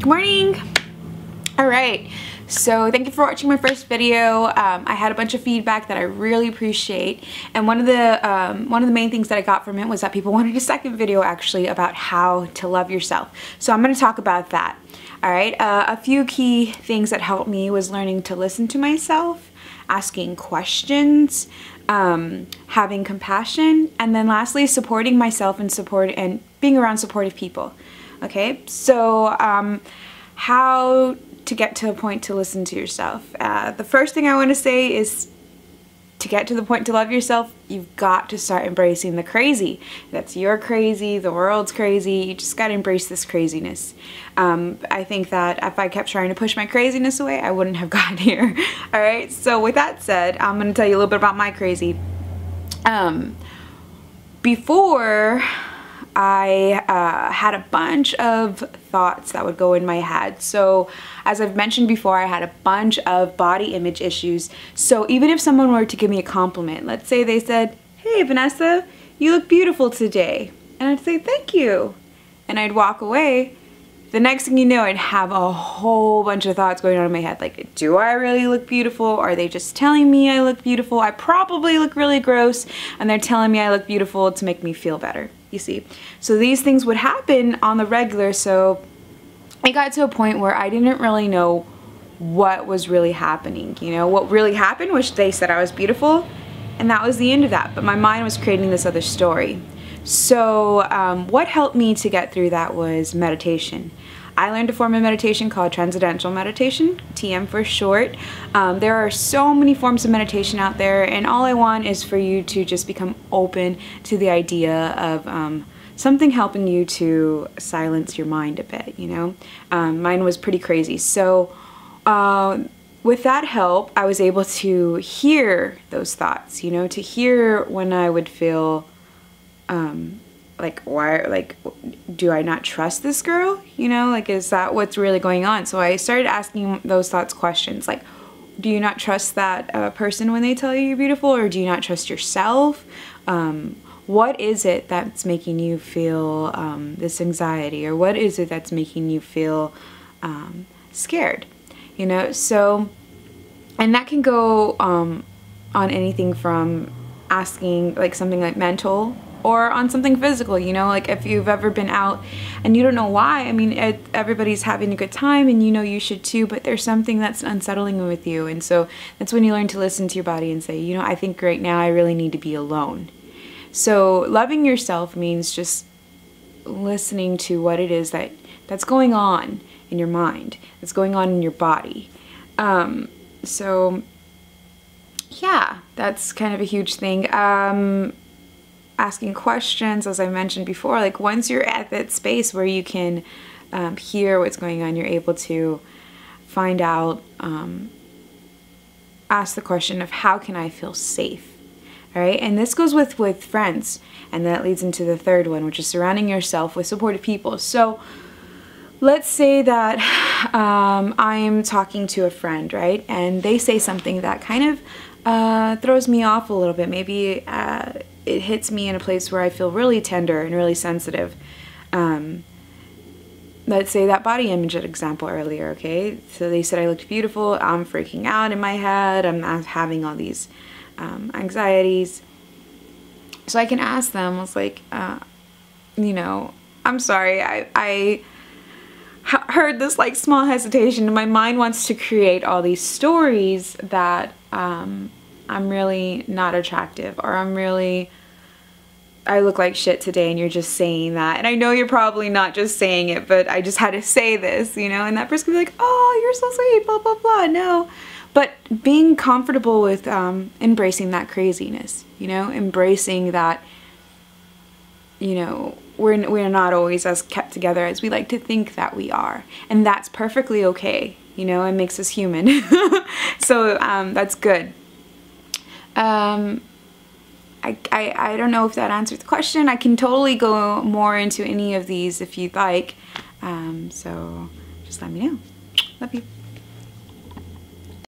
Good morning. All right, so thank you for watching my first video. I had a bunch of feedback that I really appreciate, and one of the main things that I got from it was that people wanted a second video actually about how to love yourself. So I'm going to talk about that. All right, a few key things that helped me was learning to listen to myself, asking questions, having compassion, and then lastly supporting myself and being around supportive people. Okay, so how to get to the point to listen to yourself. The first thing I want to say is to get to the point to love yourself, you've got to start embracing the crazy. That's your crazy, the world's crazy, you just got to embrace this craziness. I think that if I kept trying to push my craziness away, I wouldn't have gotten here. Alright, so with that said, I'm going to tell you a little bit about my crazy. Before, I had a bunch of thoughts that would go in my head. So as I've mentioned before, I had a bunch of body image issues. So even if someone were to give me a compliment, let's say they said, "Hey Vanessa, you look beautiful today." And I'd say, "Thank you." And I'd walk away. The next thing you know, I'd have a whole bunch of thoughts going on in my head. Like, do I really look beautiful? Are they just telling me I look beautiful? I probably look really gross, and they're telling me I look beautiful to make me feel better, you see. So these things would happen on the regular, so it got to a point where I didn't really know what was really happening, you know? What really happened was they said I was beautiful, and that was the end of that, but my mind was creating this other story. So what helped me to get through that was meditation. I learned a form of meditation called Transcendental Meditation, TM for short. There are so many forms of meditation out there, and all I want is for you to just become open to the idea of something helping you to silence your mind a bit, you know? Mine was pretty crazy. So with that help, I was able to hear those thoughts, you know, to hear when I would feel like, why, like, do I not trust this girl? You know, like, is that what's really going on? So I started asking those thoughts questions, like, do you not trust that person when they tell you you're beautiful, or do you not trust yourself? What is it that's making you feel this anxiety, or what is it that's making you feel scared? You know, so, and that can go on anything from asking, like, something like mental, or on something physical, you know, like if you've ever been out and you don't know why. I mean, everybody's having a good time and you know you should too, but there's something that's unsettling with you, and so that's when you learn to listen to your body and say, you know, I think right now I really need to be alone. So loving yourself means just listening to what it is that's going on in your mind, that's going on in your body. So yeah, that's kind of a huge thing. Asking questions, as I mentioned before, like once you're at that space where you can hear what's going on, you're able to find out, ask the question of how can I feel safe, all right? And this goes with friends, and that leads into the third one, which is surrounding yourself with supportive people. So let's say that I'm talking to a friend, right? And they say something that kind of throws me off a little bit. Maybe it hits me in a place where I feel really tender and really sensitive. Let's say that body image example earlier, okay? So they said I looked beautiful, I'm freaking out in my head, I'm having all these anxieties. So I can ask them, I was like, you know, I'm sorry, I heard this like small hesitation, and my mind wants to create all these stories that I'm really not attractive, or I look like shit today, and you're just saying that. And I know you're probably not just saying it, but I just had to say this, you know? And that person could be like, "Oh, you're so sweet, blah, blah, blah." No. But being comfortable with embracing that craziness, you know? Embracing that, you know, we're not always as kept together as we like to think that we are. And that's perfectly okay, you know? It makes us human. So that's good. I don't know if that answers the question. I can totally go more into any of these if you'd like. So just let me know. Love you.